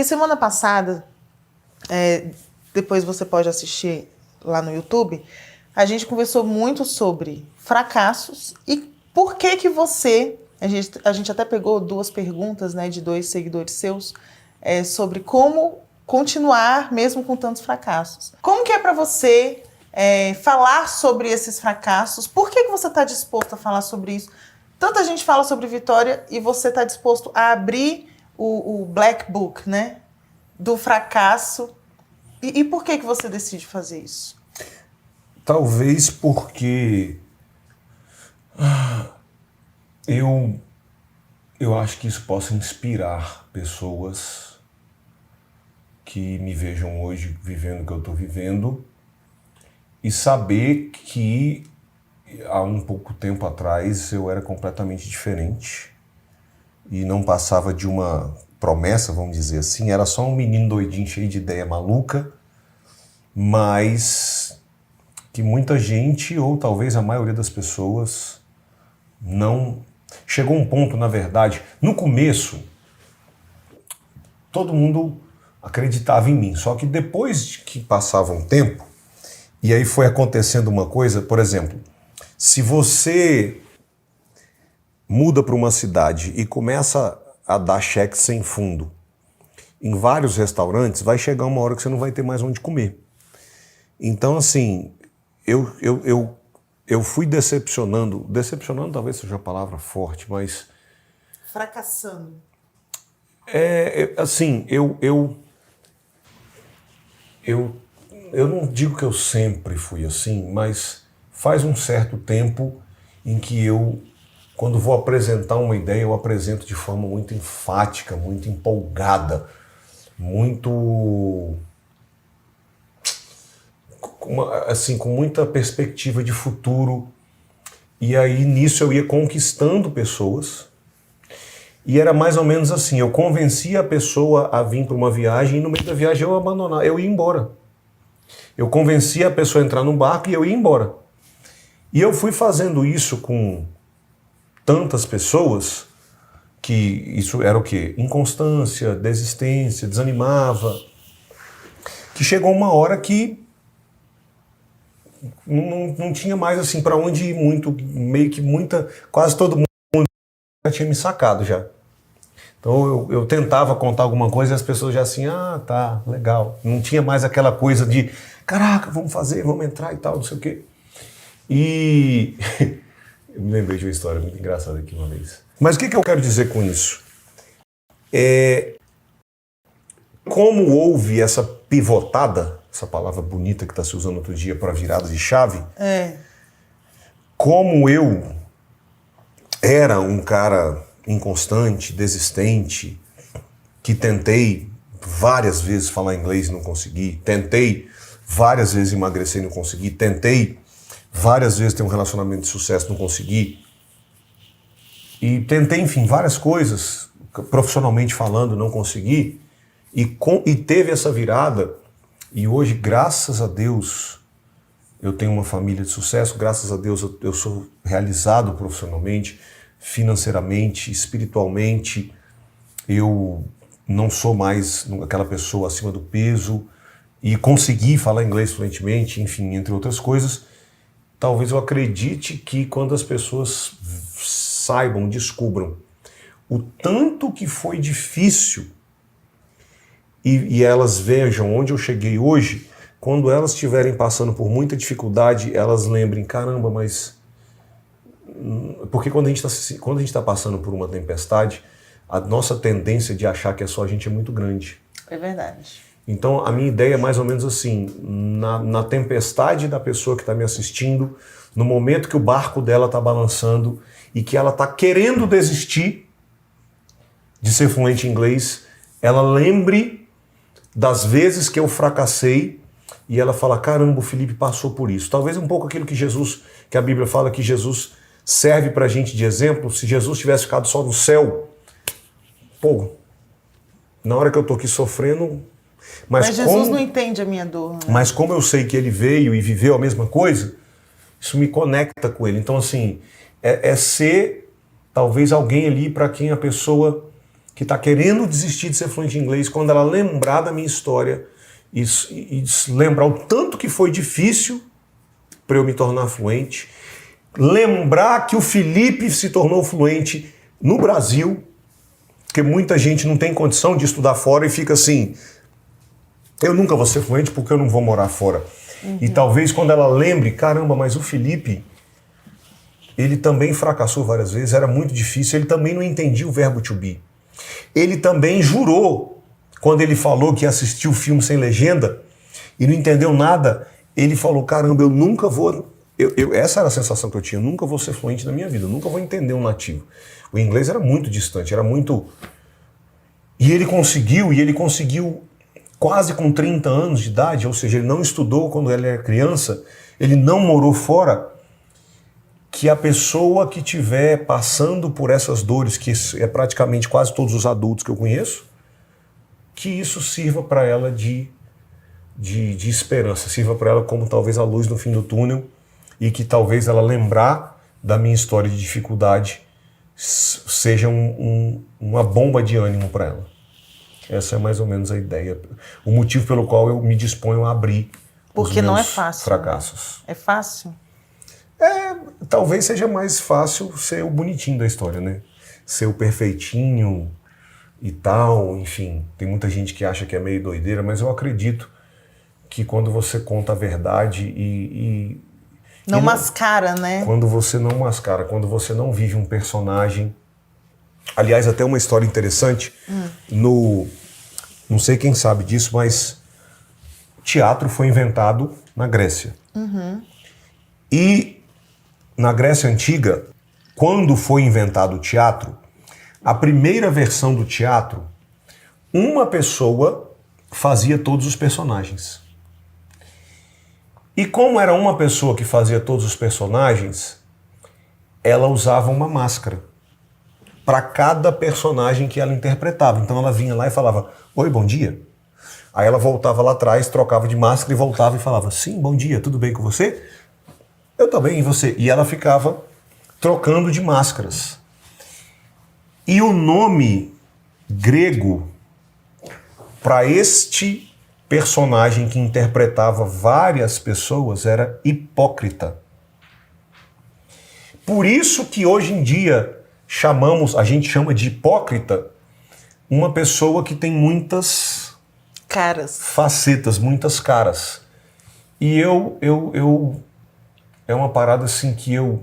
Porque semana passada, depois você pode assistir lá no YouTube, a gente conversou muito sobre fracassos e por que você... A gente até pegou 2 perguntas, né, de 2 seguidores seus sobre como continuar mesmo com tantos fracassos. Como que é para você falar sobre esses fracassos? Por que você está disposto a falar sobre isso? Tanta gente fala sobre vitória e você está disposto a abrir o Black Book, né, do fracasso. E por que você decide fazer isso? Talvez porque eu acho que isso possa inspirar pessoas que me vejam hoje vivendo o que eu estou vivendo e saber que há um pouco tempo atrás eu era completamente diferente e não passava de uma promessa, vamos dizer assim, era só um menino doidinho cheio de ideia maluca, mas que muita gente, ou talvez a maioria das pessoas, não... Chegou um ponto, na verdade, no começo, todo mundo acreditava em mim, só que depois que passava um tempo, e aí foi acontecendo uma coisa, por exemplo, se você muda para uma cidade e começa a dar cheque sem fundo em vários restaurantes, vai chegar uma hora que você não vai ter mais onde comer. Então, assim, eu fui decepcionando talvez seja a palavra forte, mas... Fracassando. Assim, eu não digo que eu sempre fui assim, mas faz um certo tempo em que quando vou apresentar uma ideia, eu apresento de forma muito enfática, muito empolgada, muito... assim, com muita perspectiva de futuro. E aí, nisso, eu ia conquistando pessoas. E era mais ou menos assim, eu convencia a pessoa a vir para uma viagem e no meio da viagem eu abandonava, eu ia embora. Eu convencia a pessoa a entrar num barco e eu ia embora. E eu fui fazendo isso com tantas pessoas que isso era o quê? Inconstância, desistência, desanimava. Que chegou uma hora que não tinha mais assim para onde ir muito, meio que quase todo mundo já tinha me sacado já. Então eu tentava contar alguma coisa e as pessoas já assim, tá, legal. Não tinha mais aquela coisa de, caraca, vamos fazer, vamos entrar e tal, não sei o quê. E eu me lembrei de uma história muito engraçada aqui uma vez. Mas o que eu quero dizer com isso? Como houve essa pivotada, essa palavra bonita que está se usando outro dia para virada de chave, como eu era um cara inconstante, desistente, que tentei várias vezes falar inglês e não consegui, tentei várias vezes emagrecer e não consegui, tentei várias vezes ter um relacionamento de sucesso e não consegui, e tentei, enfim, várias coisas, profissionalmente falando, não consegui, e teve essa virada, e hoje, graças a Deus, eu tenho uma família de sucesso, graças a Deus eu sou realizado profissionalmente, financeiramente, espiritualmente, eu não sou mais aquela pessoa acima do peso e consegui falar inglês fluentemente, enfim, entre outras coisas. Talvez eu acredite que quando as pessoas saibam, descubram o tanto que foi difícil e elas vejam onde eu cheguei hoje, quando elas estiverem passando por muita dificuldade, elas lembrem, caramba, mas... Porque quando a gente está passando por uma tempestade, a nossa tendência de achar que é só a gente é muito grande. É verdade. Então a minha ideia é mais ou menos assim, na tempestade da pessoa que está me assistindo, no momento que o barco dela está balançando e que ela está querendo desistir de ser fluente em inglês, ela lembre das vezes que eu fracassei e ela fala, caramba, o Felipe passou por isso. Talvez um pouco aquilo que a Bíblia fala, que Jesus serve pra gente de exemplo. Se Jesus tivesse ficado só no céu, na hora que eu tô aqui sofrendo... Mas Jesus não entende a minha dor. Né? Mas como eu sei que ele veio e viveu a mesma coisa, isso me conecta com ele. Então, assim, ser talvez alguém ali para quem a pessoa que está querendo desistir de ser fluente em inglês, quando ela lembrar da minha história e lembrar o tanto que foi difícil para eu me tornar fluente, lembrar que o Felipe se tornou fluente no Brasil, porque muita gente não tem condição de estudar fora e fica assim, eu nunca vou ser fluente porque eu não vou morar fora. E talvez quando ela lembre, caramba, mas o Felipe, ele também fracassou várias vezes, era muito difícil, ele também não entendia o verbo to be. Ele também jurou, quando ele falou que assistiu o filme sem legenda e não entendeu nada, ele falou, caramba, eu nunca vou... essa era a sensação que eu tinha, eu nunca vou ser fluente na minha vida, eu nunca vou entender um nativo. O inglês era muito distante, era muito... E ele conseguiu quase com 30 anos de idade, ou seja, ele não estudou quando ele era criança, ele não morou fora, que a pessoa que estiver passando por essas dores, que é praticamente quase todos os adultos que eu conheço, que isso sirva para ela de esperança, sirva para ela como talvez a luz no fim do túnel, e que talvez ela lembrar da minha história de dificuldade seja uma bomba de ânimo para ela. Essa é mais ou menos a ideia. O motivo pelo qual eu me disponho a abrir porque os meus não é fácil, fracassos. Né? É fácil? Talvez seja mais fácil ser o bonitinho da história, né? Ser o perfeitinho e tal, enfim. Tem muita gente que acha que é meio doideira, mas eu acredito que quando você conta a verdade não mascara, né? Quando você não mascara, quando você não vive um personagem... Aliás, até uma história interessante, não sei quem sabe disso, mas teatro foi inventado na Grécia. E na Grécia Antiga, quando foi inventado o teatro, a primeira versão do teatro, uma pessoa fazia todos os personagens. E como era uma pessoa que fazia todos os personagens, ela usava uma máscara para cada personagem que ela interpretava. Então ela vinha lá e falava, oi, bom dia. Aí ela voltava lá atrás, trocava de máscara e voltava e falava, sim, bom dia, tudo bem com você? Eu também, e você? E ela ficava trocando de máscaras. E o nome grego para este personagem que interpretava várias pessoas era hipócrita. Por isso que hoje em dia a gente chama de hipócrita uma pessoa que tem muitas caras, facetas, muitas caras. E é uma parada assim que eu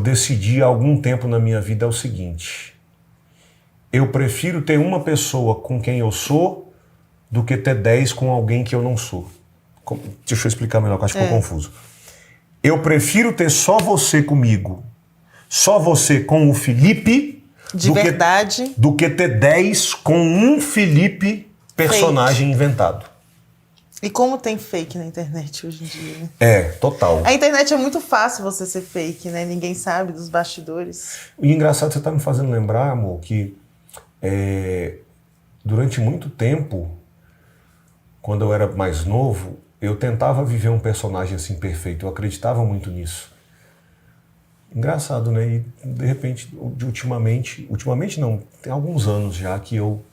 decidi há algum tempo na minha vida, é o seguinte: eu prefiro ter uma pessoa com quem eu sou do que ter 10 com alguém que eu não sou. Deixa eu explicar melhor, que eu acho que ficou confuso. Eu prefiro ter só você comigo, só você com o Felipe, do que ter 10 com um Felipe personagem inventado. E como tem fake na internet hoje em dia? Total. A internet é muito fácil você ser fake, né? Ninguém sabe dos bastidores. E engraçado, você tá me fazendo lembrar, amor, que durante muito tempo, quando eu era mais novo, eu tentava viver um personagem assim perfeito. Eu acreditava muito nisso. Engraçado, né? E de repente, ultimamente não, tem alguns anos já que eu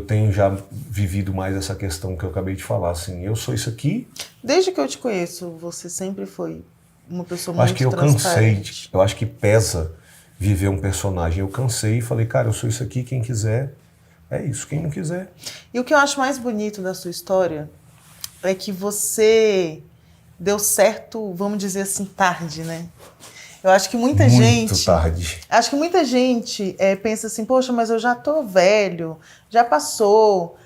tenho já vivido mais essa questão que eu acabei de falar, assim, eu sou isso aqui. Desde que eu te conheço, você sempre foi uma pessoa muito acho que eu transparente. Eu acho que pesa viver um personagem. Eu cansei e falei, cara, eu sou isso aqui, quem quiser, é isso, quem não quiser. E o que eu acho mais bonito da sua história é que você deu certo, vamos dizer assim, tarde, né? Eu acho que muita gente... Muito tarde. Acho que muita gente pensa assim, poxa, mas eu já tô velho, já passou.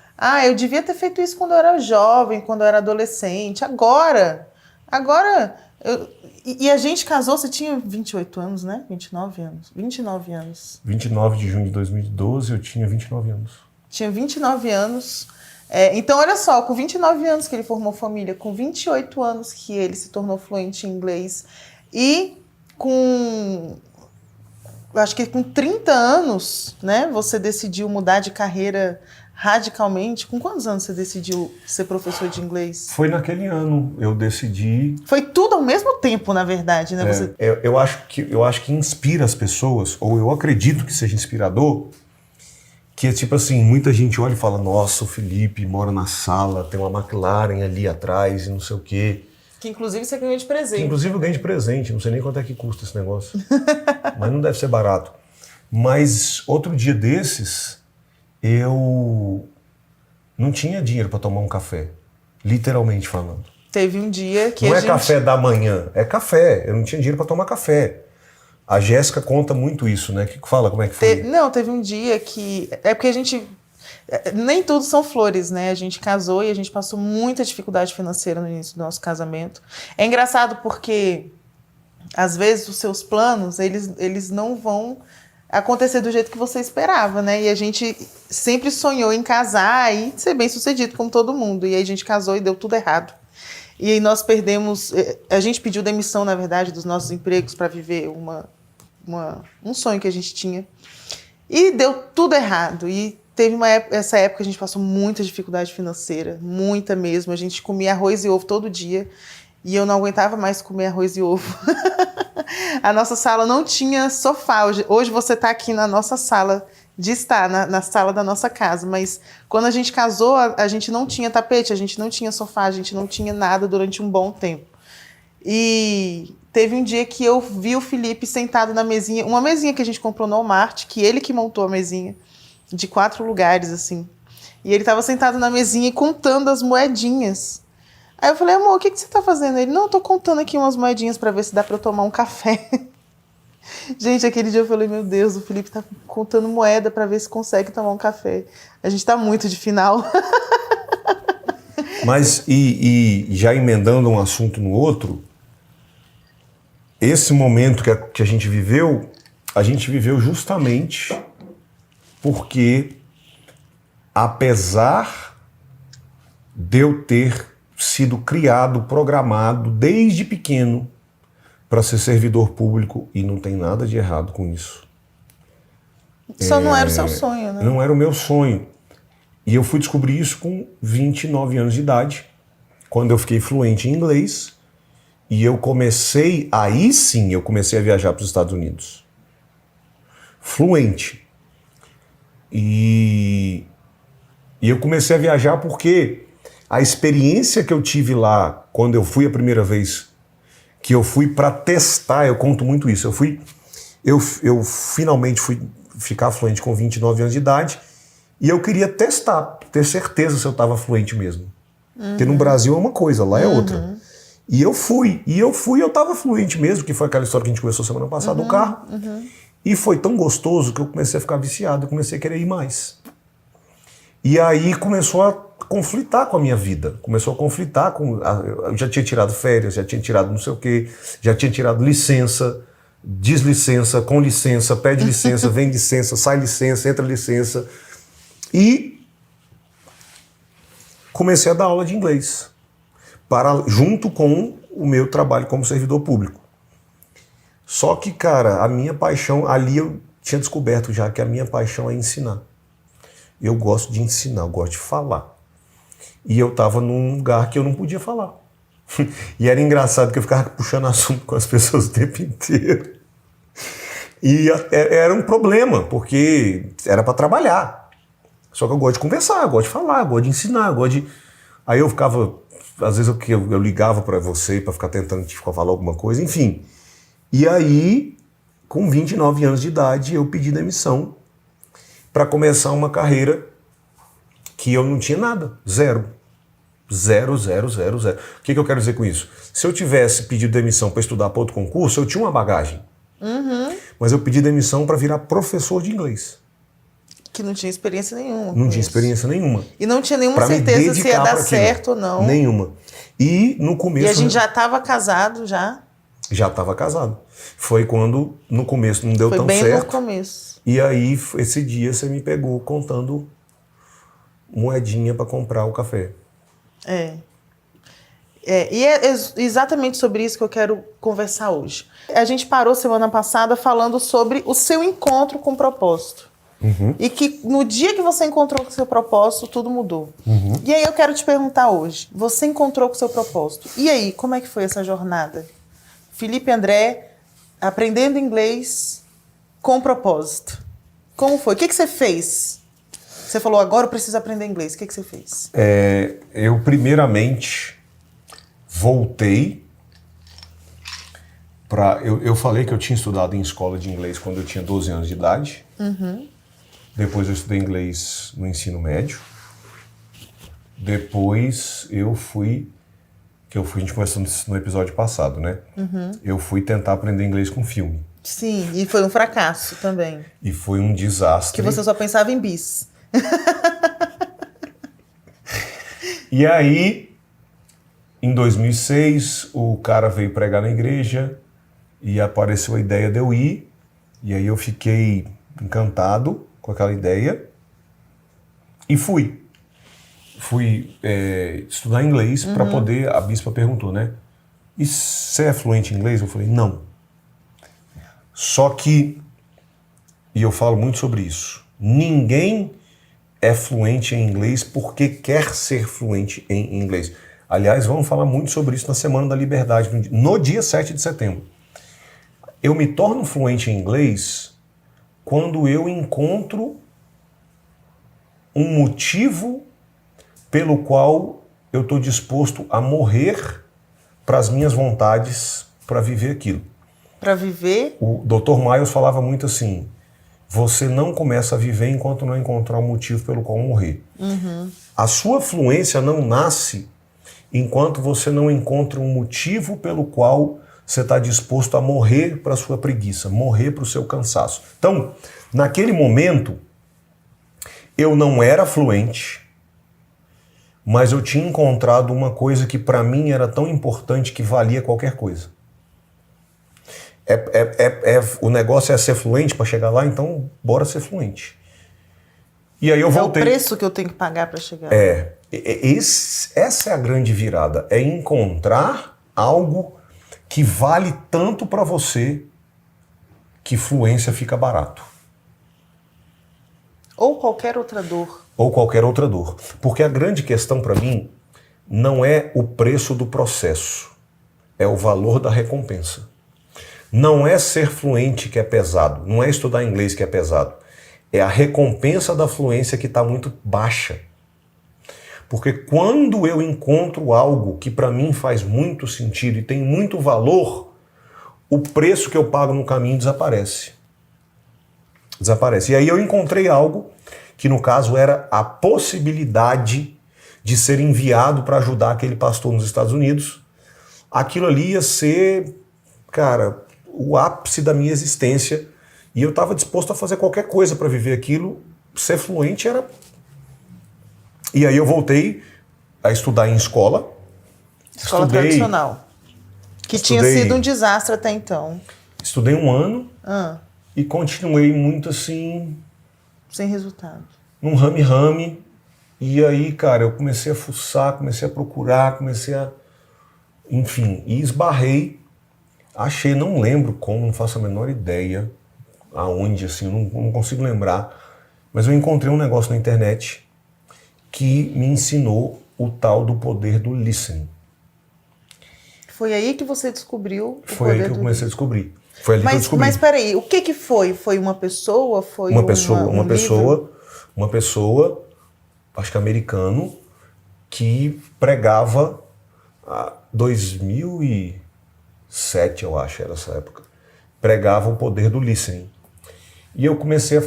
Eu devia ter feito isso quando eu era jovem, quando eu era adolescente. Agora... E a gente casou, você tinha 28 anos, né? 29 anos. 29 anos. 29 de junho de 2012, eu tinha 29 anos. Tinha 29 anos. Então, olha só, com 29 anos que ele formou família, com 28 anos que ele se tornou fluente em inglês e acho que com 30 anos, né, você decidiu mudar de carreira radicalmente. Com quantos anos você decidiu ser professor de inglês? Foi naquele ano, eu decidi... Foi tudo ao mesmo tempo, na verdade, né? Eu acho que inspira as pessoas, ou eu acredito que seja inspirador, que é tipo assim, muita gente olha e fala, nossa, o Felipe mora na sala, tem uma McLaren ali atrás e não sei o quê. Que inclusive você ganhou de presente. Que inclusive eu ganho de presente, não sei nem quanto é que custa esse negócio. Mas não deve ser barato. Mas outro dia desses, eu não tinha dinheiro para tomar um café, literalmente falando. Teve um dia que não é café da manhã, é café. Eu não tinha dinheiro para tomar café. A Jéssica conta muito isso, né? Que fala como é que foi. Não, teve um dia que... É porque a gente... Nem tudo são flores, né? A gente casou e a gente passou muita dificuldade financeira no início do nosso casamento. É engraçado porque, às vezes, os seus planos, eles não vão acontecer do jeito que você esperava, né? E a gente sempre sonhou em casar e ser bem-sucedido, como todo mundo. E aí a gente casou e deu tudo errado. E aí nós perdemos... A gente pediu demissão, na verdade, dos nossos empregos para viver um sonho que a gente tinha. E deu tudo errado. E teve essa época a gente passou muita dificuldade financeira, muita mesmo. A gente comia arroz e ovo todo dia e eu não aguentava mais comer arroz e ovo. A nossa sala não tinha sofá. Hoje você está aqui na nossa sala de estar, na sala da nossa casa, mas quando a gente casou, a gente não tinha tapete, a gente não tinha sofá, a gente não tinha nada durante um bom tempo. E teve um dia que eu vi o Felipe sentado na mesinha, uma mesinha que a gente comprou no Walmart, que ele que montou a mesinha, de 4 lugares, assim. E ele estava sentado na mesinha e contando as moedinhas. Aí eu falei, amor, o que você está fazendo? Ele, não, eu tô contando aqui umas moedinhas para ver se dá para eu tomar um café. Gente, aquele dia eu falei, meu Deus, o Felipe tá contando moeda para ver se consegue tomar um café. A gente tá muito de final. Mas, e já emendando um assunto no outro, esse momento que a gente viveu justamente porque, apesar de eu ter sido criado, programado desde pequeno para ser servidor público, e não tem nada de errado com isso. Só não era o seu sonho, né? Não era o meu sonho. E eu fui descobrir isso com 29 anos de idade, quando eu fiquei fluente em inglês, e eu comecei a viajar para os Estados Unidos. Fluente. E eu comecei a viajar porque a experiência que eu tive lá, quando eu fui a primeira vez, que eu fui para testar, eu conto muito isso, eu finalmente fui ficar fluente com 29 anos de idade, e eu queria testar, ter certeza se eu estava fluente mesmo. Porque no Brasil é uma coisa, lá é outra. E eu estava fluente mesmo, que foi aquela história que a gente conversou semana passada do carro. E foi tão gostoso que eu comecei a ficar viciado, eu comecei a querer ir mais. E aí começou a conflitar com a minha vida. Começou a conflitar com... Eu já tinha tirado férias, já tinha tirado não sei o quê, já tinha tirado licença, deslicença, com licença, pede licença, vem licença, sai licença, entra licença. E comecei a dar aula de inglês, junto com o meu trabalho como servidor público. Só que, cara, a minha paixão, ali eu tinha descoberto já que a minha paixão é ensinar. Eu gosto de ensinar, eu gosto de falar. E eu estava num lugar que eu não podia falar. E era engraçado que eu ficava puxando assunto com as pessoas o tempo inteiro. E era um problema, porque era para trabalhar. Só que eu gosto de conversar, eu gosto de falar, eu gosto de ensinar, eu gosto de... Aí eu ficava... Às vezes eu ligava para você para ficar tentando te falar alguma coisa, enfim. E aí, com 29 anos de idade, eu pedi demissão para começar uma carreira que eu não tinha nada. Zero. Zero, zero, zero, zero. O que eu quero dizer com isso? Se eu tivesse pedido demissão para estudar para outro concurso, eu tinha uma bagagem. Mas eu pedi demissão para virar professor de inglês. Que não tinha experiência nenhuma. Não tinha experiência nenhuma. E não tinha nenhuma certeza se ia dar certo ou não. Nenhuma. E no começo... E a gente já estava casado, já? Já estava casado. Foi quando, no começo, não deu tão certo. Foi bem no começo. E aí, esse dia, você me pegou contando moedinha para comprar o café. E é exatamente sobre isso que eu quero conversar hoje. A gente parou semana passada falando sobre o seu encontro com o propósito. E que no dia que você encontrou com o seu propósito, tudo mudou. E aí eu quero te perguntar hoje, você encontrou com o seu propósito. E aí, como é que foi essa jornada? Felipe André, aprendendo inglês com propósito. Como foi? O que você fez? Você falou, agora eu preciso aprender inglês. O que você fez? Eu primeiramente voltei para... Eu falei que eu tinha estudado em escola de inglês quando eu tinha 12 anos de idade. Depois eu estudei inglês no ensino médio. Depois eu fui... a gente conversou no episódio passado, né? Eu fui tentar aprender inglês com filme. Sim, e foi um fracasso também. E foi um desastre. Que você só pensava em bis. E aí, em 2006, o cara veio pregar na igreja e apareceu a ideia de eu ir. E aí eu fiquei encantado com aquela ideia e fui. Fui estudar inglês para poder... A bispa perguntou, né? E você é fluente em inglês? Eu falei, não. Só que, e eu falo muito sobre isso, ninguém é fluente em inglês porque quer ser fluente em inglês. Aliás, vamos falar muito sobre isso na Semana da Liberdade, no dia 7 de setembro. Eu me torno fluente em inglês quando eu encontro um motivo pelo qual eu estou disposto a morrer para as minhas vontades para viver aquilo. Para viver? O Dr. Miles falava muito assim, você não começa a viver enquanto não encontrar um motivo pelo qual morrer. A sua fluência não nasce enquanto você não encontra um motivo pelo qual você está disposto a morrer para a sua preguiça, morrer para o seu cansaço. Então, naquele momento, eu não era fluente, mas eu tinha encontrado uma coisa que para mim era tão importante que valia qualquer coisa. O negócio é ser fluente para chegar lá, então bora ser fluente. E aí eu voltei. É o preço que eu tenho que pagar para chegar lá. Essa é a grande virada, é encontrar algo que vale tanto para você que fluência fica barato. Ou qualquer outra dor. Ou qualquer outra dor. Porque a grande questão para mim não é o preço do processo, é o valor da recompensa. Não é ser fluente que é pesado, não é estudar inglês que é pesado. É a recompensa da fluência que está muito baixa. Porque quando eu encontro algo que para mim faz muito sentido e tem muito valor, o preço que eu pago no caminho desaparece. Desaparece. E aí eu encontrei algo que no caso era a possibilidade de ser enviado para ajudar aquele pastor nos Estados Unidos. Aquilo ali ia ser, cara, o ápice da minha existência. E eu estava disposto a fazer qualquer coisa para viver aquilo. Ser fluente era... E aí eu voltei a estudar em escola. Escola tradicional. Que tinha sido um desastre até então. Estudei um ano e continuei muito assim... Sem resultado. Num rame-rame. E aí, cara, eu comecei a fuçar, comecei a procurar, enfim, e esbarrei. Achei, não lembro como, não faço a menor ideia aonde, assim, não consigo lembrar. Mas eu encontrei um negócio na internet que me ensinou o tal do poder do listening. Foi aí que você descobriu o Foi aí que eu comecei a descobrir. Foi ali que eu descobri. Mas peraí, o que foi? Foi uma pessoa? Foi uma pessoa, acho que americano, que pregava 2007, eu acho, era essa época. Pregava o poder do listening. E eu comecei a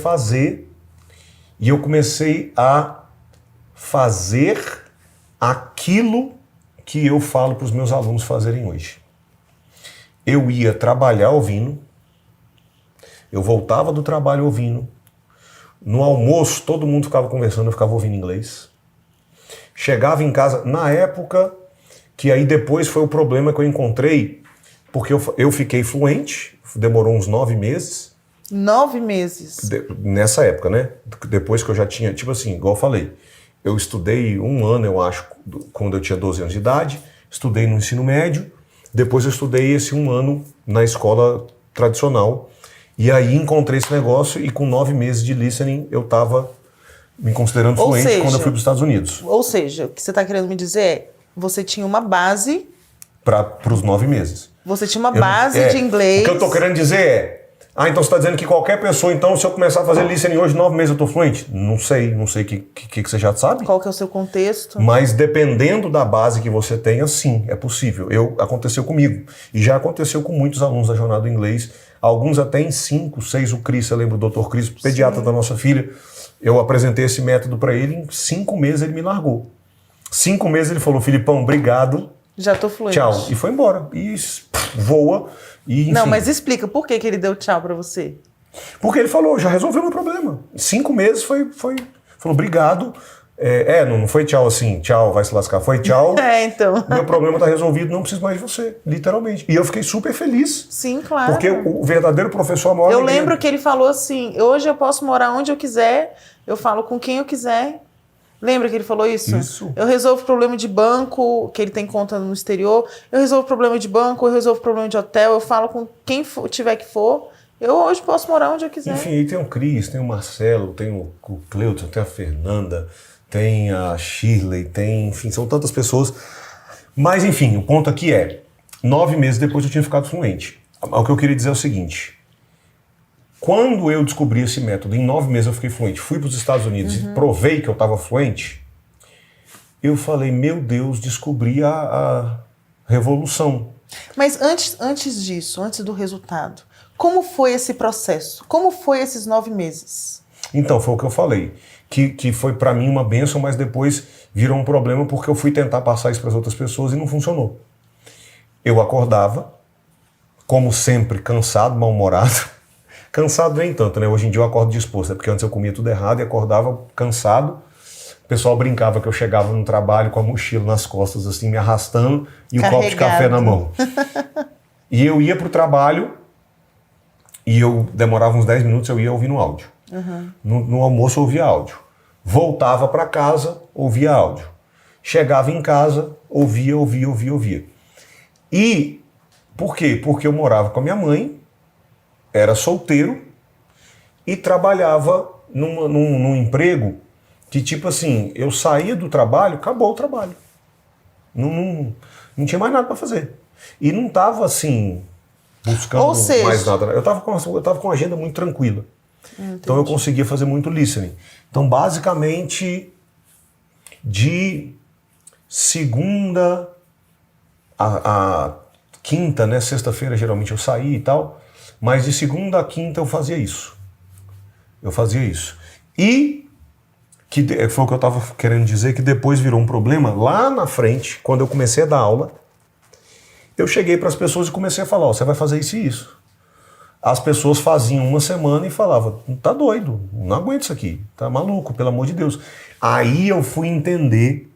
fazer, aquilo que eu falo para os meus alunos fazerem hoje. Eu ia trabalhar ouvindo, eu voltava do trabalho ouvindo, no almoço todo mundo ficava conversando, eu ficava ouvindo inglês. Chegava em casa, na época, que aí depois foi o problema que eu encontrei, porque eu fiquei fluente, demorou uns 9 meses. 9 meses? Nessa época, né? Depois que eu já tinha, tipo assim, igual eu falei, eu estudei um ano, eu acho, quando eu tinha 12 anos de idade, estudei no ensino médio, depois eu estudei esse um ano na escola tradicional, e aí encontrei esse negócio e com 9 meses de listening eu estava me considerando fluente quando eu fui para os Estados Unidos. Ou seja, o que você está querendo me dizer é, você tinha uma base... Para os 9 meses. Você tinha uma base de inglês... O que eu estou querendo dizer é, Ah, então você está dizendo que qualquer pessoa, então, se eu começar a fazer listening hoje, 9 meses eu estou fluente? Não sei o que você já sabe. Qual que é o seu contexto? Mas dependendo da base que você tenha, sim, é possível. Aconteceu comigo. E já aconteceu com muitos alunos da Jornada do Inglês. Alguns até em 5, 6. O Cris, eu lembro do Dr. Cris, pediatra da nossa filha. Eu apresentei esse método para ele, em 5 meses ele me largou. 5 meses ele falou, Filipão, obrigado. Já tô fluente. Tchau. E foi embora. E voa. E, enfim. Não, mas explica, por que ele deu tchau pra você? Porque ele falou, já resolveu meu problema. 5 meses falou, obrigado. Não foi tchau assim, tchau, vai se lascar. Foi tchau. Então. Meu problema tá resolvido, não preciso mais de você, literalmente. E eu fiquei super feliz. Sim, claro. Porque o verdadeiro professor maior. Eu lembro que ele falou assim, hoje eu posso morar onde eu quiser, eu falo com quem eu quiser. Lembra que ele falou isso? Isso. Eu resolvo problema de banco, que ele tem conta no exterior. Eu resolvo problema de banco, eu resolvo problema de hotel. Eu falo com quem tiver que for. Eu hoje posso morar onde eu quiser. Enfim, aí tem o Cris, tem o Marcelo, tem o Cleuton, tem a Fernanda, tem a Shirley, enfim, são tantas pessoas. Mas, enfim, o ponto aqui é, 9 meses depois eu tinha ficado fluente. O que eu queria dizer é o seguinte, quando eu descobri esse método, em 9 meses eu fiquei fluente, fui para os Estados Unidos e provei que eu estava fluente, eu falei, meu Deus, descobri a revolução. Mas antes disso, antes do resultado, como foi esse processo? Como foi esses 9 meses? Então, foi o que eu falei, que foi para mim uma bênção, mas depois virou um problema porque eu fui tentar passar isso para as outras pessoas e não funcionou. Eu acordava, como sempre, cansado, mal-humorado. Cansado nem tanto, né? Hoje em dia eu acordo disposto, porque antes eu comia tudo errado e acordava cansado. O pessoal brincava que eu chegava no trabalho com a mochila nas costas, assim, me arrastando e o copo de café na mão. E eu ia pro trabalho e eu demorava uns 10 minutos, eu ia ouvindo áudio. No almoço eu ouvia áudio. Voltava para casa, ouvia áudio. Chegava em casa, ouvia. E por quê? Porque eu morava com a minha mãe, era solteiro e trabalhava num emprego que, tipo assim, eu saía do trabalho, acabou o trabalho. Não tinha mais nada para fazer. E não estava assim, buscando mais nada. Eu estava com uma agenda muito tranquila. Entendi. Então eu conseguia fazer muito listening. Então, basicamente, de segunda a quinta, né? Sexta-feira geralmente eu saía e tal, mas de segunda a quinta eu fazia isso. E que foi o que eu estava querendo dizer, que depois virou um problema lá na frente, quando eu comecei a dar aula, eu cheguei para as pessoas e comecei a falar, você vai fazer isso e isso. As pessoas faziam uma semana e falavam, tá doido, não aguento isso aqui, tá maluco, pelo amor de Deus. Aí eu fui entender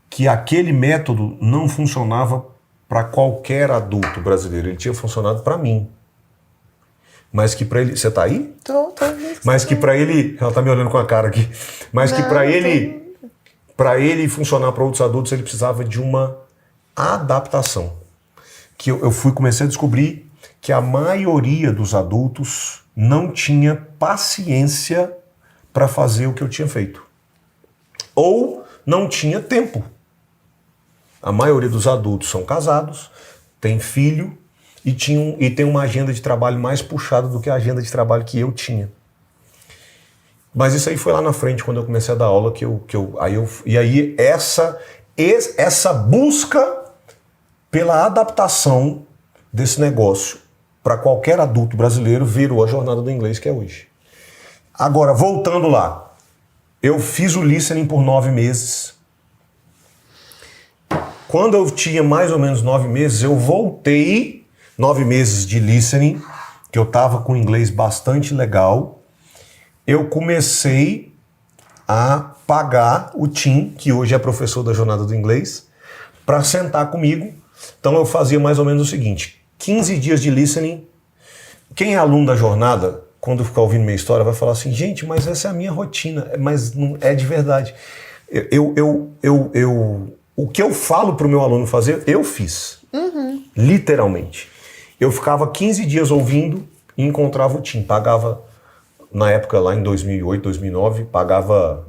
que aquele método não funcionava para qualquer adulto brasileiro, ele tinha funcionado para mim. Mas que para ele... Você tá aí? Tô. Mas que para ele... Ela tá me olhando com a cara aqui. Mas que para ele funcionar para outros adultos, ele precisava de uma adaptação. Que eu comecei a descobrir que a maioria dos adultos não tinha paciência para fazer o que eu tinha feito. Ou não tinha tempo. A maioria dos adultos são casados, têm filho e tem uma agenda de trabalho mais puxada do que a agenda de trabalho que eu tinha. Mas isso aí foi lá na frente, quando eu comecei a dar aula, essa busca pela adaptação desse negócio para qualquer adulto brasileiro virou a jornada do inglês que é hoje. Agora, voltando lá, eu fiz o listening por 9 meses. Quando eu tinha mais ou menos 9 meses, eu voltei, 9 meses de listening, que eu estava com inglês bastante legal, eu comecei a pagar o Tim, que hoje é professor da Jornada do Inglês, para sentar comigo. Então eu fazia mais ou menos o seguinte, 15 dias de listening. Quem é aluno da jornada, quando ficar ouvindo minha história, vai falar assim, gente, mas essa é a minha rotina, mas não é de verdade. O que eu falo para o meu aluno fazer, eu fiz. Literalmente. Eu ficava 15 dias ouvindo e encontrava o Tim. Pagava, na época lá em 2008, 2009, pagava,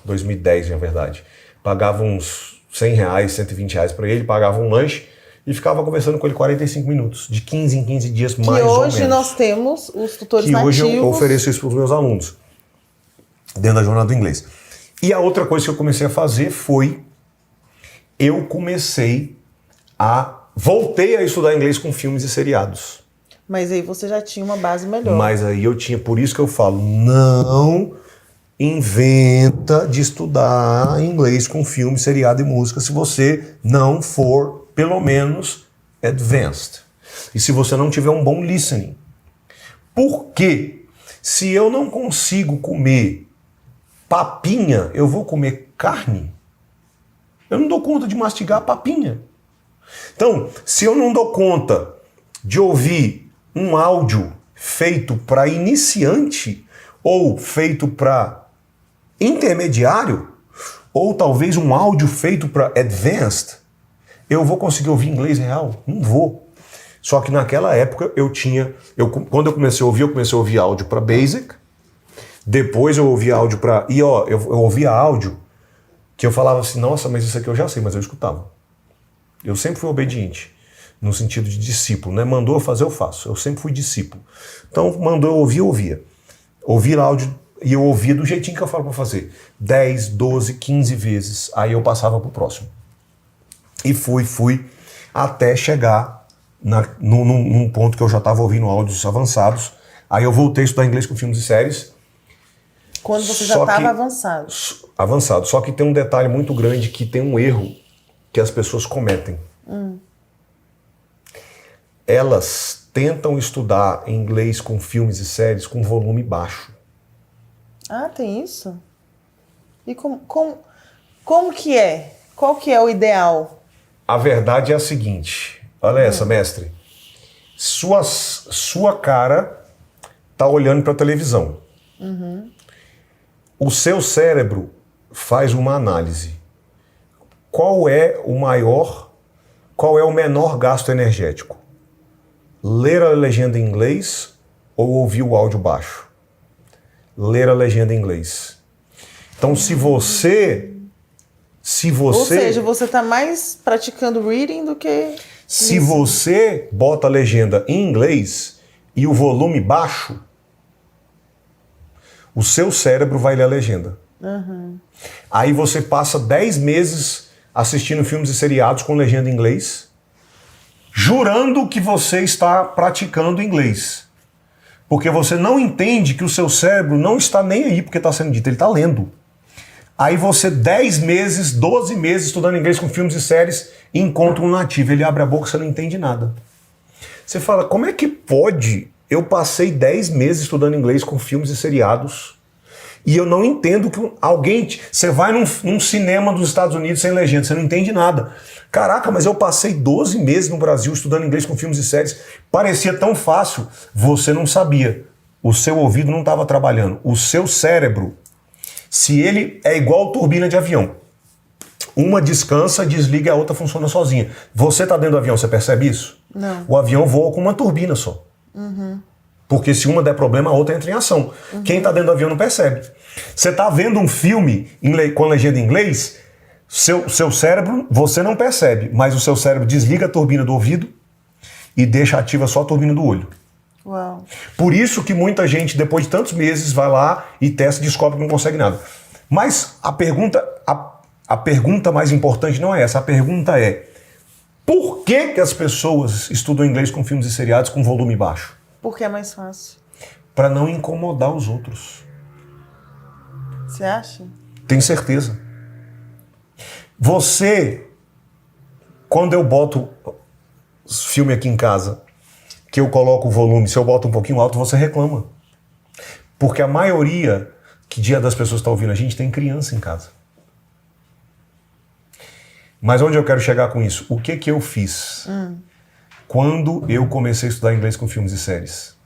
2010 na verdade, pagava uns R$100, R$120 para ele, pagava um lanche e ficava conversando com ele 45 minutos, de 15 em 15 dias, mais ou menos. Que hoje nós temos os tutores que nativos. hoje eu ofereço isso para os meus alunos, dentro da jornada do inglês. E a outra coisa que eu comecei a fazer foi, voltei a estudar inglês com filmes e seriados. Mas aí você já tinha uma base melhor. Mas aí eu tinha, por isso que eu falo, não inventa de estudar inglês com filme, seriado e música se você não for, pelo menos, advanced. E se você não tiver um bom listening. Por quê? Se eu não consigo comer papinha, eu vou comer carne? Eu não dou conta de mastigar a papinha. Então, se eu não dou conta de ouvir um áudio feito para iniciante ou feito para intermediário, ou talvez um áudio feito para advanced, eu vou conseguir ouvir inglês real? Não vou. Só que naquela época quando eu comecei a ouvir áudio para basic, depois eu ouvia áudio para... E ó, eu ouvia áudio que eu falava assim, nossa, mas isso aqui eu já sei, mas eu escutava. Eu sempre fui obediente, no sentido de discípulo, né? Mandou eu fazer, eu faço. Eu sempre fui discípulo. Então, mandou eu ouvir, eu ouvia. Ouvir áudio, e eu ouvia do jeitinho que eu falo para fazer. 10, 12, 15 vezes. Aí eu passava pro próximo. E fui, até chegar num ponto que eu já estava ouvindo áudios avançados. Aí eu voltei a estudar inglês com filmes e séries. Quando você já estava avançado. Avançado. Só que tem um detalhe muito grande, que tem um erro que as pessoas cometem. Elas tentam estudar inglês com filmes e séries com volume baixo. Ah, tem isso? E como que é? Qual que é o ideal? A verdade é a seguinte. Olha essa, mestre. Sua cara tá olhando para a televisão. O seu cérebro faz uma análise. Qual é o menor gasto energético? Ler a legenda em inglês ou ouvir o áudio baixo? Ler a legenda em inglês. Então, se você... Ou seja, você está mais praticando reading do que... Se você bota a legenda em inglês e o volume baixo, o seu cérebro vai ler a legenda. Aí você passa 10 meses assistindo filmes e seriados com legenda em inglês, jurando que você está praticando inglês. Porque você não entende que o seu cérebro não está nem aí porque está sendo dito, ele está lendo. Aí você 10 meses, 12 meses estudando inglês com filmes e séries e encontra um nativo, ele abre a boca e você não entende nada. Você fala, como é que pode? Eu passei 10 meses estudando inglês com filmes e seriados e eu não entendo que alguém... Você vai num cinema dos Estados Unidos sem legenda, você não entende nada. Caraca, mas eu passei 12 meses no Brasil estudando inglês com filmes e séries. Parecia tão fácil. Você não sabia. O seu ouvido não estava trabalhando. O seu cérebro, se ele é igual turbina de avião. Uma descansa, desliga e a outra funciona sozinha. Você está dentro do avião, você percebe isso? Não. O avião voa com uma turbina só. Porque se uma der problema, a outra entra em ação. Quem está dentro do avião não percebe. Você está vendo um filme com legenda em inglês, seu cérebro, você não percebe, mas o seu cérebro desliga a turbina do ouvido e deixa ativa só a turbina do olho. Uau. Por isso que muita gente, depois de tantos meses, vai lá e testa e descobre que não consegue nada. Mas a pergunta mais importante não é essa. A pergunta é, por que as pessoas estudam inglês com filmes e seriados com volume baixo? Porque é mais fácil. Para não incomodar os outros. Você acha? Tenho certeza. Você, quando eu boto filme aqui em casa, que eu coloco o volume, se eu boto um pouquinho alto, você reclama. Porque a maioria das pessoas que estão ouvindo a gente tem criança em casa. Mas onde eu quero chegar com isso? O que eu fiz? Quando eu comecei a estudar inglês com filmes e séries?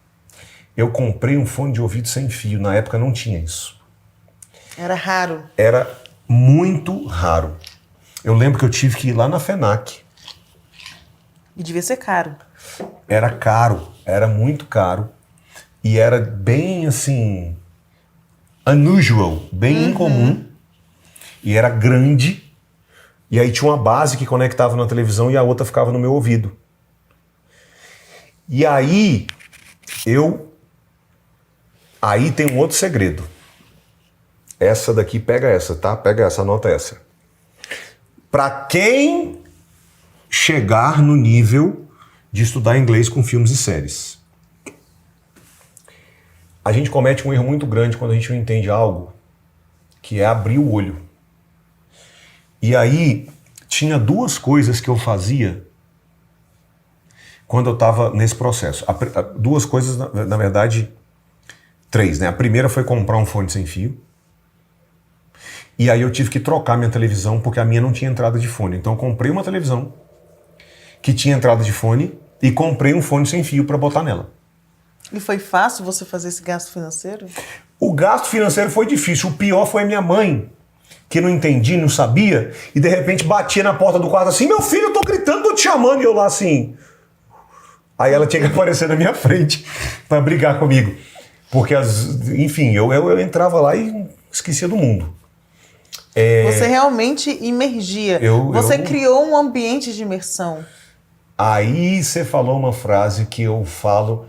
Eu comprei um fone de ouvido sem fio. Na época não tinha isso. Era raro. Era muito raro. Eu lembro que eu tive que ir lá na FENAC. E devia ser caro. Era caro, era muito caro. E era bem assim, unusual, bem incomum. E era grande. E aí tinha uma base que conectava na televisão e a outra ficava no meu ouvido. E aí Aí tem um outro segredo. Essa daqui, pega essa, tá? Pega essa, anota essa. Para quem chegar no nível de estudar inglês com filmes e séries, a gente comete um erro muito grande quando a gente não entende algo, que é abrir o olho. E aí, tinha duas coisas que eu fazia quando eu estava nesse processo. Duas coisas, na verdade, três, né? A primeira foi comprar um fone sem fio. E aí eu tive que trocar minha televisão, porque a minha não tinha entrada de fone. Então eu comprei uma televisão que tinha entrada de fone e comprei um fone sem fio para botar nela. E foi fácil você fazer esse gasto financeiro? O gasto financeiro foi difícil. O pior foi minha mãe, que não entendia, não sabia, e de repente batia na porta do quarto assim: meu filho, eu tô gritando, tô te chamando, e eu lá assim. Aí ela tinha que aparecer na minha frente para brigar comigo. Porque, enfim, eu entrava lá e esquecia do mundo. Você realmente imergia. Você criou um ambiente de imersão. Aí você falou uma frase que eu falo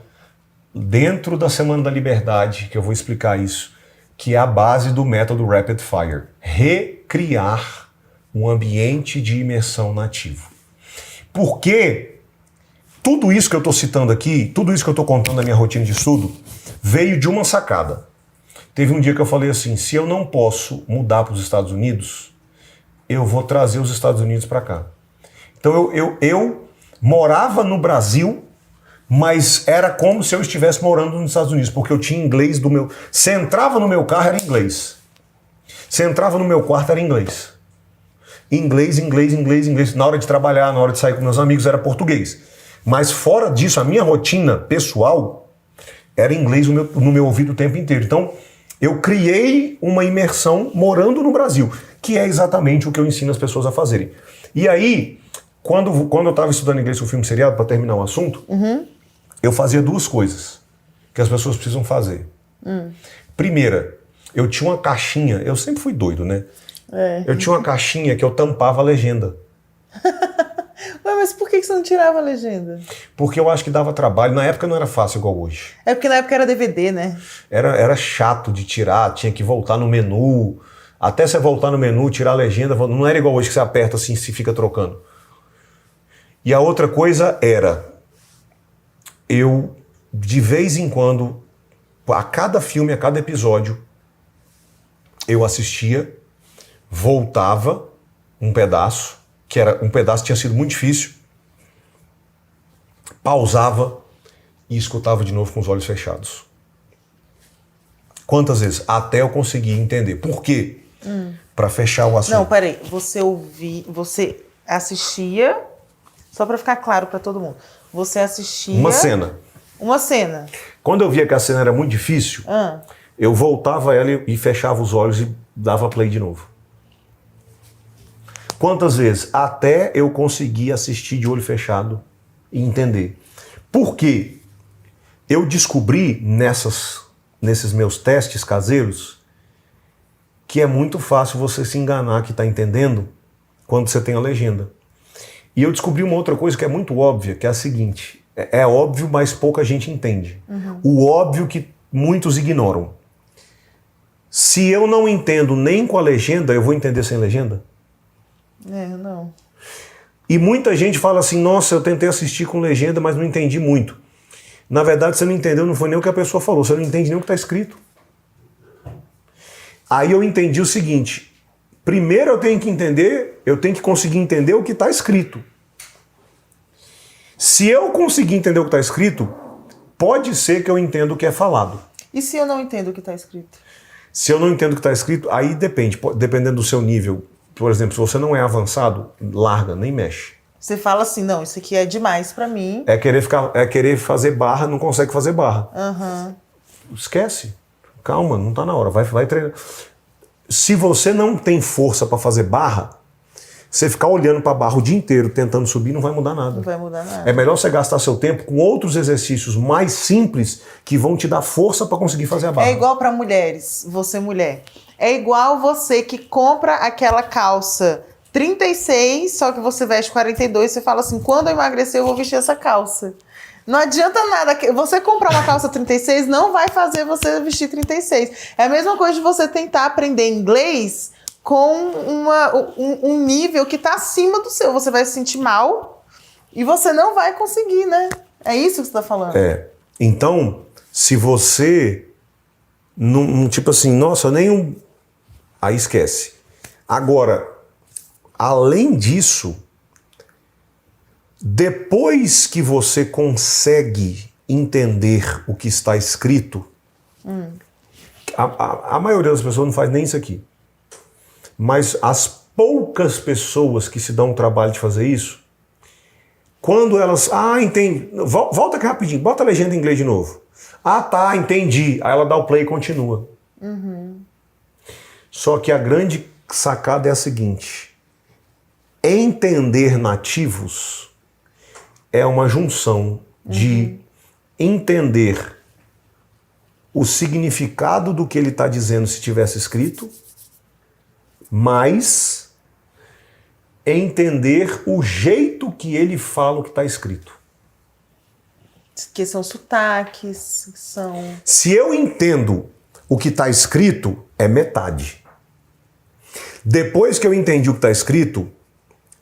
dentro da Semana da Liberdade, que eu vou explicar isso, que é a base do método Rapid Fire. Recriar um ambiente de imersão nativo. Porque tudo isso que eu estou citando aqui, tudo isso que eu estou contando da minha rotina de estudo, veio de uma sacada. Teve um dia que eu falei assim: se eu não posso mudar para os Estados Unidos, eu vou trazer os Estados Unidos para cá. Então eu morava no Brasil, mas era como se eu estivesse morando nos Estados Unidos, porque eu tinha inglês do meu... Você entrava no meu carro, era inglês. Você entrava no meu quarto, era inglês. Inglês, inglês, inglês, inglês. Na hora de trabalhar, na hora de sair com meus amigos, era português. Mas fora disso, a minha rotina pessoal era inglês no meu ouvido o tempo inteiro. Então, eu criei uma imersão morando no Brasil, que é exatamente o que eu ensino as pessoas a fazerem. E aí, quando eu estava estudando inglês com filme seriado, para terminar o assunto, eu fazia duas coisas que as pessoas precisam fazer. Primeira, eu tinha uma caixinha, eu sempre fui doido, né? Eu tinha uma caixinha que eu tampava a legenda. Ué, mas por que você não tirava a legenda? Porque eu acho que dava trabalho. Na época não era fácil igual hoje. É porque na época era DVD, né? Era chato de tirar, tinha que voltar no menu. Até você voltar no menu, tirar a legenda, não era igual hoje que você aperta assim e se fica trocando. E a outra coisa era, eu, de vez em quando, a cada filme, a cada episódio, eu assistia, voltava um pedaço, que era um pedaço que tinha sido muito difícil, pausava e escutava de novo com os olhos fechados. Quantas vezes? Até eu conseguir entender. Por quê? Para fechar o assunto. Não, peraí. Você assistia, só para ficar claro para todo mundo. Você assistia... Uma cena. Uma cena. Quando eu via que a cena era muito difícil, eu voltava ela e fechava os olhos e dava play de novo. Quantas vezes? Até eu conseguir assistir de olho fechado e entender. Por quê? Eu descobri nesses meus testes caseiros que é muito fácil você se enganar que está entendendo quando você tem a legenda. E eu descobri uma outra coisa que é muito óbvia, que é a seguinte: é óbvio, mas pouca gente entende. O óbvio que muitos ignoram. Se eu não entendo nem com a legenda, eu vou entender sem legenda? Não. E muita gente fala assim: nossa, eu tentei assistir com legenda, mas não entendi muito. Na verdade, você não entendeu, não foi nem o que a pessoa falou, você não entende nem o que está escrito. Aí eu entendi o seguinte: primeiro eu tenho que conseguir entender o que está escrito. Se eu conseguir entender o que está escrito, pode ser que eu entenda o que é falado. E se eu não entendo o que está escrito? Se eu não entendo o que está escrito, aí depende, dependendo do seu nível. Por exemplo, se você não é avançado, larga, nem mexe. Você fala assim: não, isso aqui é demais pra mim. É querer fazer barra, não consegue fazer barra. Esquece. Calma, não tá na hora. Vai treinar. Se você não tem força para fazer barra, você ficar olhando para a barra o dia inteiro tentando subir, não vai mudar nada. Não vai mudar nada. É melhor você gastar seu tempo com outros exercícios mais simples que vão te dar força para conseguir fazer a barra. É igual para mulheres, você mulher. É igual você que compra aquela calça 36, só que você veste 42, você fala assim, quando eu emagrecer eu vou vestir essa calça. Não adianta nada, você comprar uma calça 36 não vai fazer você vestir 36. É a mesma coisa de você tentar aprender inglês com um nível que está acima do seu. Você vai se sentir mal e você não vai conseguir, né? É isso que você está falando. Então, se você não tipo assim, nossa, nenhum... Aí esquece. Agora, além disso, depois que você consegue entender o que está escrito, a maioria das pessoas não faz nem isso aqui. Mas as poucas pessoas que se dão o trabalho de fazer isso, quando elas... entendi. Volta aqui rapidinho, bota a legenda em inglês de novo. Tá, entendi. Aí ela dá o play e continua. Só que a grande sacada é a seguinte: entender nativos é uma junção de entender o significado do que ele está dizendo se tivesse escrito, mas entender o jeito que ele fala o que está escrito. Que são sotaques, são... Se eu entendo o que está escrito, é metade. Depois que eu entendi o que está escrito,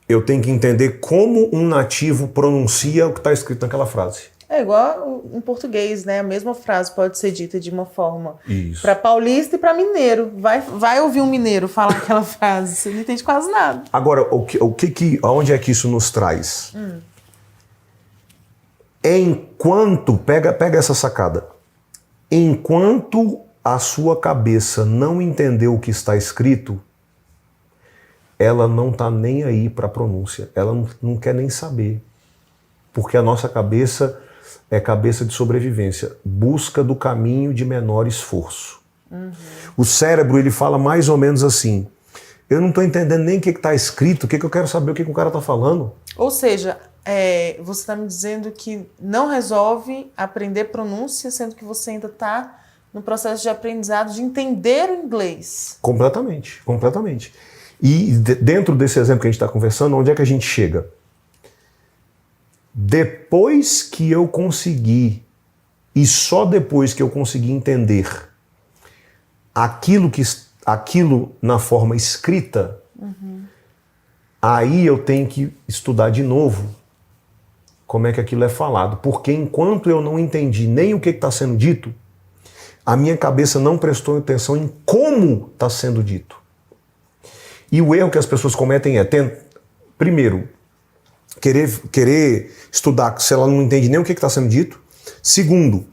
eu tenho que entender como um nativo pronuncia o que está escrito naquela frase. É igual em português, né? A mesma frase pode ser dita de uma forma para paulista e para mineiro. Vai ouvir um mineiro falar aquela frase, você não entende quase nada. Agora, aonde é que isso nos traz? Enquanto, pega essa sacada, enquanto a sua cabeça não entendeu o que está escrito, ela não está nem aí para a pronúncia, ela não quer nem saber. Porque a nossa cabeça é cabeça de sobrevivência, busca do caminho de menor esforço. O cérebro, ele fala mais ou menos assim: eu não estou entendendo nem o que está escrito, eu quero saber o que o cara está falando. Ou seja, você está me dizendo que não resolve aprender pronúncia, sendo que você ainda está no processo de aprendizado de entender o inglês. Completamente, completamente. E dentro desse exemplo que a gente está conversando, onde é que a gente chega? Depois que eu consegui, e só depois que eu consegui entender aquilo na forma escrita, aí eu tenho que estudar de novo como é que aquilo é falado. Porque enquanto eu não entendi nem o que está sendo dito, a minha cabeça não prestou atenção em como está sendo dito. E o erro que as pessoas cometem é, primeiro, querer estudar se ela não entende nem o que está sendo dito. Segundo,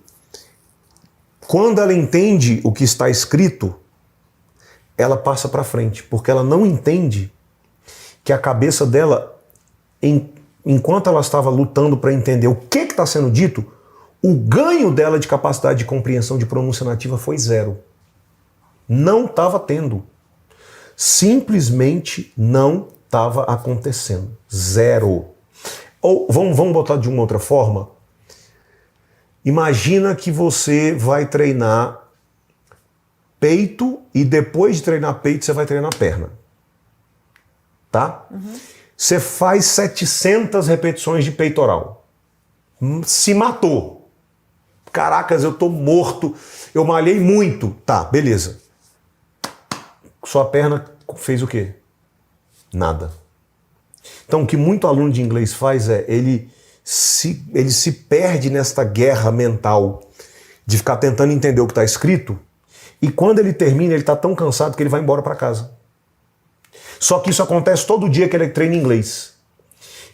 quando ela entende o que está escrito, ela passa para frente, porque ela não entende que a cabeça dela, enquanto ela estava lutando para entender o que está sendo dito, o ganho dela de capacidade de compreensão de pronúncia nativa foi zero. Não estava tendo. Simplesmente não estava acontecendo. Zero. Ou vamos botar de uma outra forma. Imagina que você vai treinar peito e depois de treinar peito você vai treinar perna. Tá? Você faz 700 repetições de peitoral. Se matou. Caracas, eu tô morto. Eu malhei muito. Tá, beleza. Sua perna fez o quê? Nada. Então, o que muito aluno de inglês faz é, ele se perde nesta guerra mental de ficar tentando entender o que está escrito, e quando ele termina, ele está tão cansado que ele vai embora para casa. Só que isso acontece todo dia que ele treina inglês.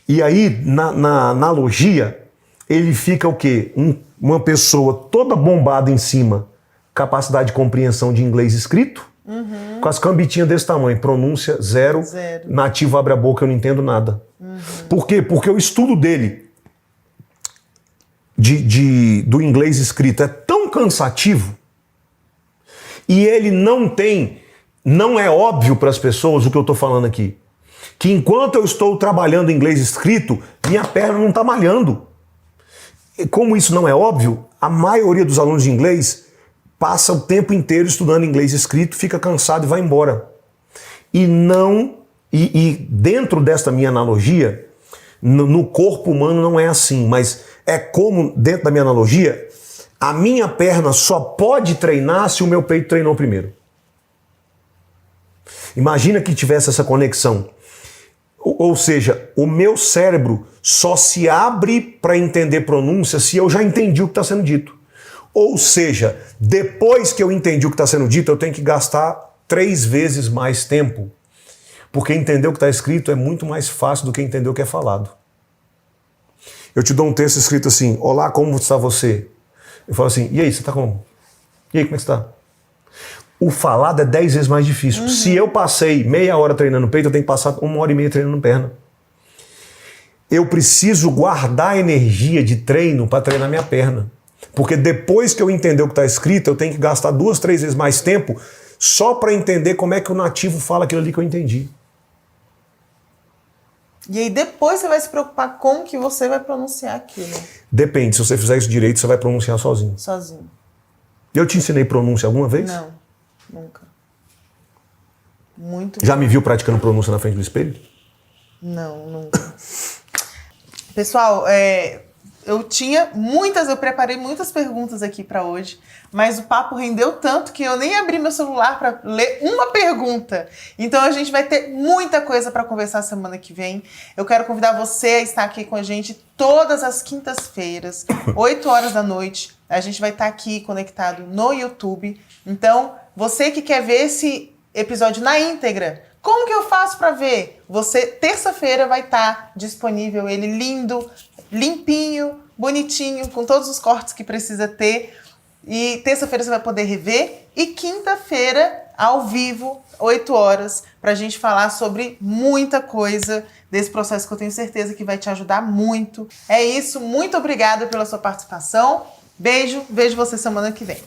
E aí, na analogia, ele fica o quê? Uma pessoa toda bombada em cima, capacidade de compreensão de inglês escrito, com as cambitinhas desse tamanho, pronúncia zero, nativo abre a boca, eu não entendo nada. Por quê? Porque o estudo dele do inglês escrito é tão cansativo e ele não é óbvio para as pessoas o que eu estou falando aqui, que enquanto eu estou trabalhando inglês escrito, minha perna não está malhando. E como isso não é óbvio, a maioria dos alunos de inglês passa o tempo inteiro estudando inglês escrito, fica cansado e vai embora. E não E dentro desta minha analogia, no corpo humano não é assim, mas é como, dentro da minha analogia, a minha perna só pode treinar se o meu peito treinou primeiro. Imagina que tivesse essa conexão. Ou seja, o meu cérebro só se abre para entender pronúncia se eu já entendi o que está sendo dito. Ou seja, depois que eu entendi o que está sendo dito, eu tenho que gastar 3 vezes mais tempo. Porque entender o que está escrito é muito mais fácil do que entender o que é falado. Eu te dou um texto escrito assim: olá, como está você? Eu falo assim: e aí, você está como? E aí, como é que você está? O falado é 10 vezes mais difícil. Se eu passei meia hora treinando peito, eu tenho que passar 1h30 treinando perna. Eu preciso guardar energia de treino para treinar minha perna. Porque depois que eu entender o que está escrito, eu tenho que gastar 2, 3 vezes mais tempo só para entender como é que o nativo fala aquilo ali que eu entendi. E aí depois você vai se preocupar com que você vai pronunciar aquilo. Depende, se você fizer isso direito, você vai pronunciar sozinho. Sozinho. Eu te ensinei pronúncia alguma vez? Não, nunca. Muito Já bom. me viu praticando pronúncia na frente do espelho? Não, nunca. Pessoal, eu preparei muitas perguntas aqui para hoje, mas o papo rendeu tanto que eu nem abri meu celular para ler uma pergunta. Então a gente vai ter muita coisa para conversar semana que vem. Eu quero convidar você a estar aqui com a gente todas as quintas-feiras, 8 horas da noite. A gente vai estar aqui conectado no YouTube. Então, você que quer ver esse episódio na íntegra, como que eu faço para ver? Você, terça-feira, vai estar disponível ele lindo, limpinho, bonitinho, com todos os cortes que precisa ter. E terça-feira você vai poder rever. E quinta-feira, ao vivo, 8 horas, para a gente falar sobre muita coisa desse processo que eu tenho certeza que vai te ajudar muito. É isso, muito obrigada pela sua participação. Beijo, vejo você semana que vem.